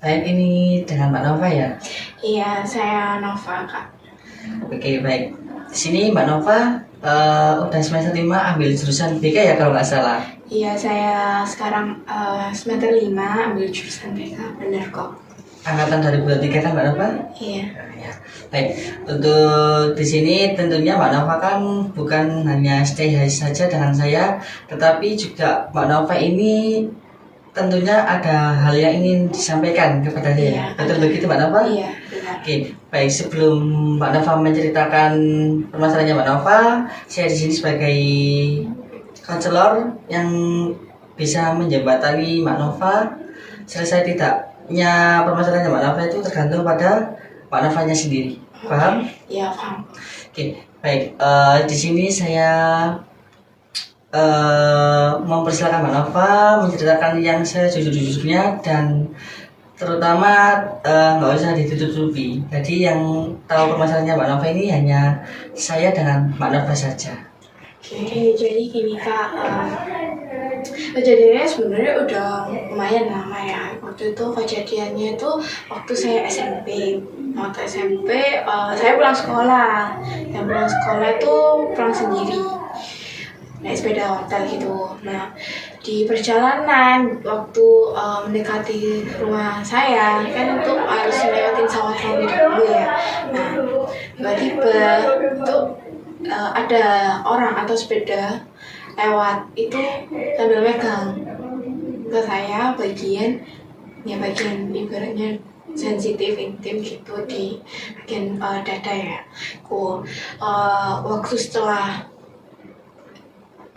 Baik, ini dengan Mbak Nova ya? Iya, saya Nova, Kak. Oke, baik. Di sini Mbak Nova udah semester 5 ambil jurusan BK ya kalau nggak salah. Iya, saya sekarang semester 5 ambil jurusan BK, bener kok. Angkatan 2023 kan Mbak Nova? Iya. Ya. Baik, untuk di sini tentunya Mbak Nova kan bukan hanya stay saja dengan saya, tetapi juga Mbak Nova ini tentunya ada hal yang ingin disampaikan kepada saya. Iya, Betul ada. begitu Mbak Nova? Iya, benar. Oke, baik, sebelum Mbak Nova menceritakan permasalahannya Mbak Nova, saya di sini sebagai konselor yang bisa menjembatani Mbak Nova. Selesai tidaknya permasalahannya Mbak Nova itu tergantung pada Mbak Novanya sendiri. Paham? Iya, paham. Oke, baik. Di sini saya mempersilakan Mbak Nova menceritakan yang saya jujur-jujurnya dan terutama nggak usah ditutup-tutupi. Jadi yang tahu permasalahannya Mbak Nova ini hanya saya dengan Mbak Nova saja. Oke, jadi gini Kak, kejadiannya sebenarnya udah lumayan lama ya. Waktu itu kejadiannya itu waktu saya SMP. Waktu SMP, saya pulang sekolah. Dan pulang sekolah itu pulang sendiri, naik sepeda hotel gitu. Nah, di perjalanan waktu mendekati rumah saya kan itu harus lewatin sawah-sawah dulu ya. Nah, tiba-tiba itu ada orang atau sepeda lewat itu sambil megang ke saya bagian ibaratnya sensitif intim gitu di bagian dada ya. Waktu setelah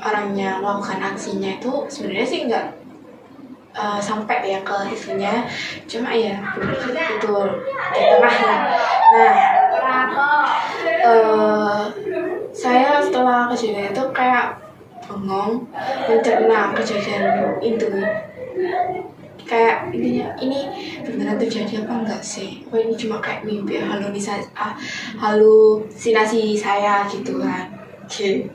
orangnya melakukan aksinya itu sebenarnya sih nggak sampai ya ke itunya, cuma ya betul di tengah lah. Nah, saya setelah kejadian itu kayak bengong mencerna kejadian itu, kayak ini beneran terjadi apa enggak sih? Oh, ini cuma kayak mimpi halusinasi saya gitu kan. Oke.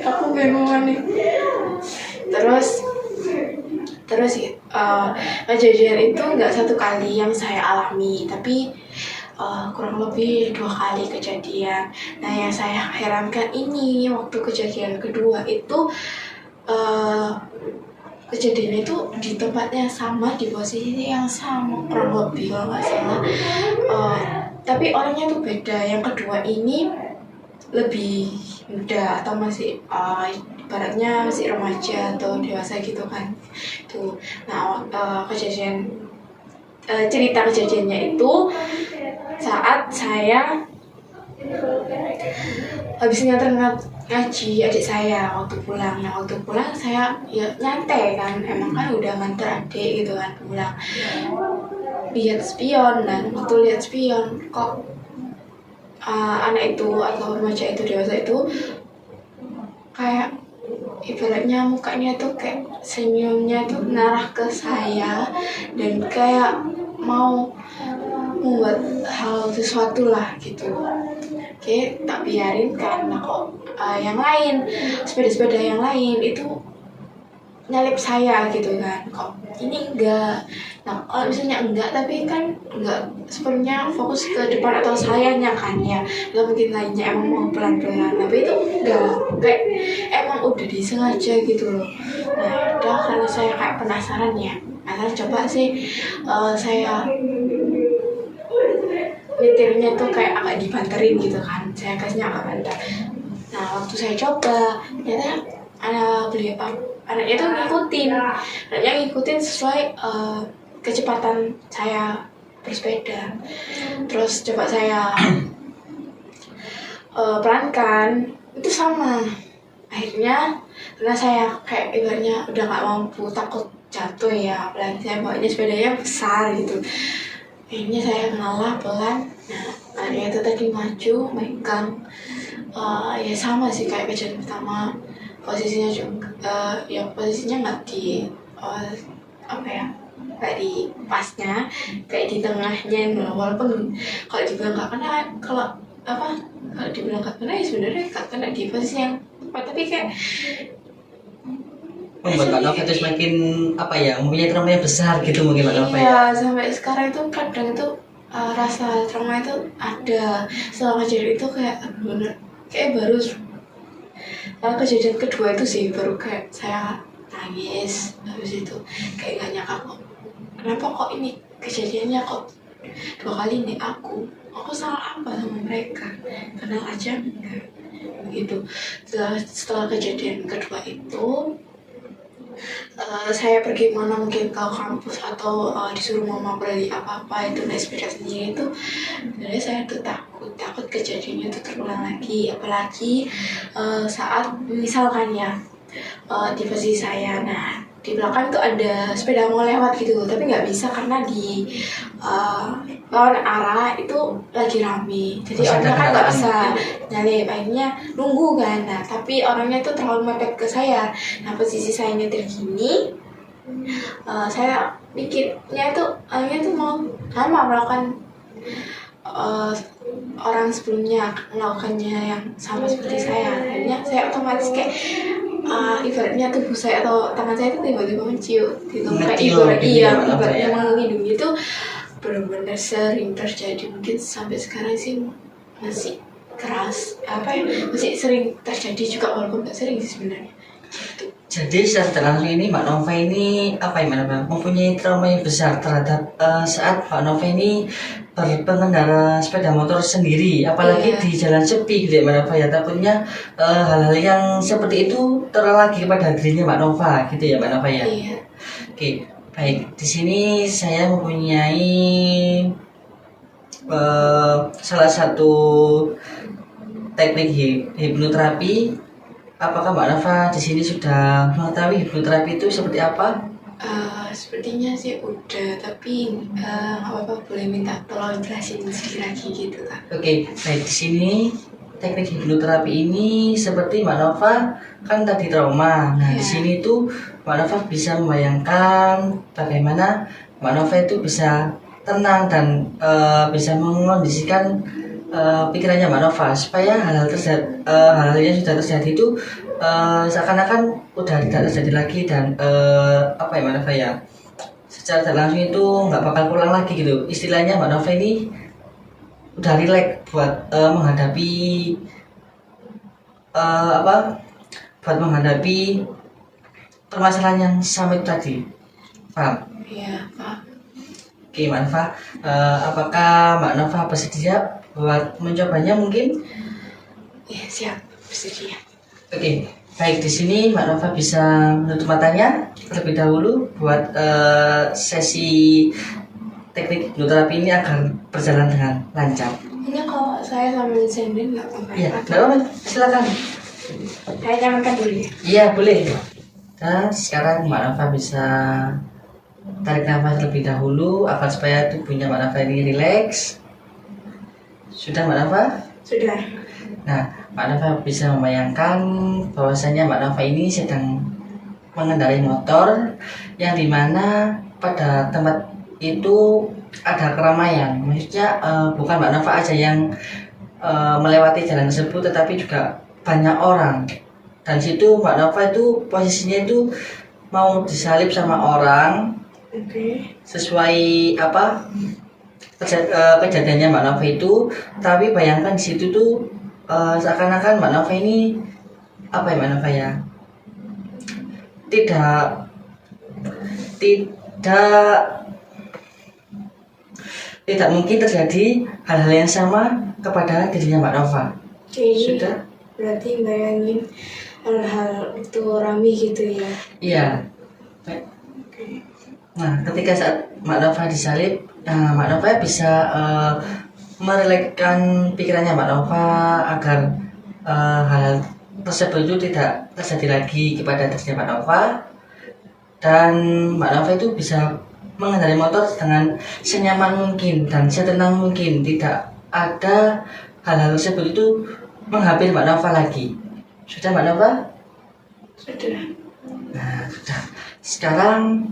Aku bingung nih. Terus kejadian itu nggak satu kali yang saya alami, tapi kurang lebih 2 kali kejadian. Nah, yang saya herankan ini waktu kejadian kedua itu kejadian itu di tempatnya sama, di posisi yang sama kurang lebih kalau nggak salah. Tapi orangnya tuh beda. Yang kedua ini lebih muda atau masih ibaratnya masih remaja atau dewasa gitu kan tuh. Nah, cerita kejadiannya itu saat saya habis nganter ngaji adik saya waktu pulang. Nah, waktu pulang saya ya nyantai kan, emang kan udah nganter adik gitu kan pulang, lihat spion. Dan waktu lihat spion kok anak itu atau remaja itu, dewasa itu kayak ibaratnya mukanya tuh kayak senyumnya tuh mengarah ke saya dan kayak mau membuat hal sesuatu lah gitu. Oke, tak biarin karena kok yang lain, sepeda-sepeda yang lain itu nyalip saya gitu kan, kok ini enggak. Nah, kalau misalnya enggak, tapi kan enggak sepenuhnya fokus ke depan atau sayanya kan ya, atau mungkin lainnya emang mau pelan-pelan, tapi itu enggak, kayak emang udah disengaja gitu loh. Nah, udah karena saya kayak penasaran ya, coba sih saya nyetirnya tuh kayak agak dibanterin gitu kan, saya kasihnya agak banter. Nah, waktu saya coba ternyata anaknya tuh ngikutin sesuai kecepatan saya bersepeda. Terus coba saya pelankan, itu sama. Akhirnya karena saya kayak ibaratnya udah gak mampu, takut jatuh ya, apalagi saya bawanya sepedanya besar gitu. Akhirnya saya ngalah pelan. Nah, akhirnya itu tadi maju megang. Ya sama sih kayak kejadian pertama, posisinya juga posisinya nggak di kayak di pasnya, kayak di tengahnya. Walaupun kalau dibilang nggak kena, kalau dibilang nggak kena ya sebenarnya nggak kena di posisi yang tepat, tapi kayak membuat Mbak Nova itu semakin apa ya, mempunyai trauma yang besar gitu mungkin Mbak Nova ya. Iya, sampai sekarang itu kadang itu rasa trauma itu ada. Setelah kejadian itu kayak bener kayak baru kejadian kedua itu sih baru kayak saya nangis. Habis itu kayak gak nyangka kok kenapa kok ini kejadiannya kok 2 kali nih aku salah apa sama mereka, kenal aja enggak gitu. Setelah kejadian kedua itu saya pergi mana mungkin ke kampus atau disuruh mama beli apa-apa itu naik sepeda sendiri itu sebenarnya saya tuh takut kejadiannya itu terulang lagi, apalagi saat misalkan ya di posisi saya, nah di belakang tuh ada sepeda mau lewat gitu tapi nggak bisa karena di lawan arah itu lagi rame, jadi orangnya kan nggak bisa nyalip, akhirnya nunggu kan. Nah tapi orangnya tuh terlalu mepet ke saya, nah posisi saya nyetir gini, saya mikirnya tuh orangnya tuh mau sama melakukan orang sebelumnya melakukannya yang sama seperti saya. Akhirnya saya otomatis kayak ibaratnya tubuh saya atau tangan saya itu tiba-tiba menciut gitu, kayak ibaratnya melindungi itu benar-benar sering terjadi. Mungkin sampai sekarang sih masih keras masih sering terjadi juga walaupun nggak sering sih sebenarnya gitu. Jadi secara tidak langsung ini Mbak Nova ini apa ya Mbak Nova, mempunyai trauma yang besar terhadap saat Mbak Nova ini berpengendara sepeda motor sendiri, apalagi di jalan sepi gitu ya Mbak Nova ya. Takutnya hal-hal yang seperti itu terulang lagi kepada dirinya Mbak Nova gitu ya Mbak Nova ya. Iya. Oke, baik. Di sini saya mempunyai salah satu teknik hipnoterapi. Apakah Mbak Nova di sini sudah mengetahui hipnoterapi itu seperti apa? Sepertinya sih udah, tapi nggak apa-apa boleh minta tolong jelasin sedikit lagi gitu Kak. Oke, baik. Di sini teknik hipnoterapi ini seperti Mbak Nova kan tadi trauma. Nah, di sini tuh Mbak Nova bisa membayangkan bagaimana Mbak Nova itu bisa tenang dan bisa mengondisikan pikirannya Mbak Nova supaya hal-hal yang sudah terjadi itu seakan-akan udah tidak terjadi lagi dan apa ya Mbak Nova ya, secara tidak langsung itu nggak bakal pulang lagi gitu. Istilahnya Mbak Nova ini udah rileks buat menghadapi buat menghadapi permasalahan yang sama itu tadi, paham? Iya Pak. Oke Mbak Nova, apakah Mbak Nova bersedia buat mencobanya mungkin? Ya siap, bersedia. Oke, baik. Di sini Mbak Nova bisa menutup matanya terlebih dahulu buat sesi teknik hipnoterapi ini akan berjalan dengan lancar. Ini kalau saya sambil sendiri nggak apa-apa? Iya, nggak apa-apa. Silakan. Saya camkan dulu ya. Iya, boleh. Dan sekarang Mbak Nova bisa tarik nafas terlebih dahulu agar supaya tubuhnya Mbak Nova ini rileks. Sudah Mbak Nova? Sudah. Nah, Mbak Nova bisa membayangkan bahwasanya Mbak Nova ini sedang mengendarai motor yang dimana pada tempat itu ada keramaian. Maksudnya bukan Mbak Nova aja yang melewati jalan tersebut, tetapi juga banyak orang. Dan situ Mbak Nova itu posisinya itu mau disalip sama orang. Sesuai kejadiannya Mbak Nova itu, tapi bayangkan di situ tuh seakan-akan Mbak Nova ini apa ya Mbak Nova ya, tidak mungkin terjadi hal-hal yang sama kepada dirinya Mbak Nova. Sudah? Berarti bayangin hal-hal itu rame gitu ya? Iya. Nah, ketika saat Mbak Nova disalib, Mbak Nova bisa merelakskan pikirannya Mbak Nova agar hal tersebut itu tidak terjadi lagi kepada dirinya Mbak Nova, dan Mbak Nova itu bisa mengendarai motor dengan senyaman mungkin dan setenang mungkin. Tidak ada hal-hal tersebut itu menghampiri Mbak Nova lagi. Sudah Mbak Nova? Sudah. Nah, sudah. Sekarang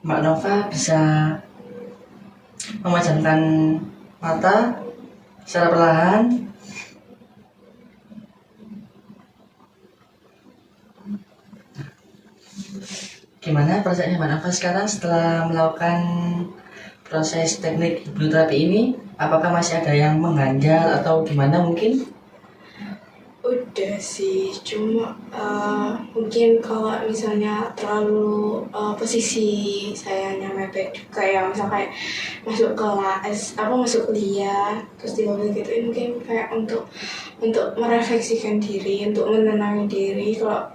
Mbak Nova bisa memejamkan mata secara perlahan. Gimana perasaannya Mbak Nova sekarang setelah melakukan proses teknik hipnoterapi ini? Apakah masih ada yang mengganjal atau gimana mungkin? Udah sih, cuma mungkin kalau misalnya terlalu posisi sayanya mepet juga ya, misal kayak masuk kelas, masuk kuliah, terus tiba-tiba gitu, mungkin kayak untuk merefleksikan diri, untuk menenangkan diri. Kalau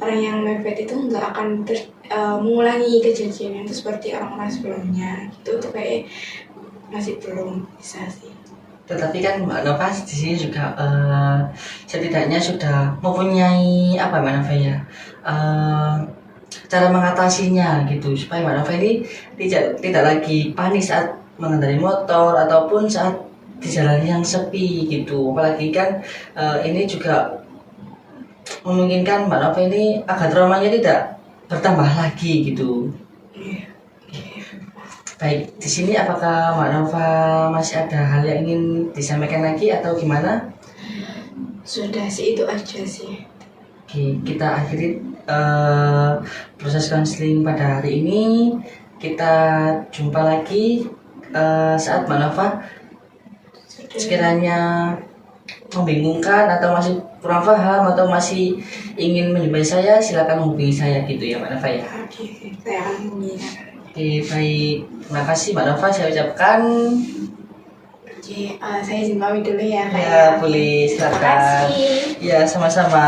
orang yang mepet itu nggak akan mengulangi kejadian itu seperti orang-orang sebelumnya, gitu tuh kayak masih belum bisa sih. Tetapi kan Mbak Nova di sini juga setidaknya sudah mempunyai apa Mbak Nova ya, cara mengatasinya gitu supaya Mbak Nova ini tidak lagi panik saat mengendarai motor ataupun saat di jalan yang sepi gitu. Apalagi kan ini juga memungkinkan Mbak Nova ini agar traumanya tidak bertambah lagi gitu. Baik, di sini apakah Mbak Nova masih ada hal yang ingin disampaikan lagi atau gimana? Sudah sih, itu aja sih. Oke, kita akhiri proses konseling pada hari ini. Kita jumpa lagi saat Mbak Nova sekiranya membingungkan atau masih kurang paham atau masih ingin menjumpai saya, silakan hubungi saya gitu ya Mbak Nova ya. Oke, saya akan hubungi. Oke, baik. Terima kasih Mbak Nova, saya ucapkan. Oke, saya izin pamit dulu ya. Ya, boleh, silakan. Terima kasih. Ya, sama-sama.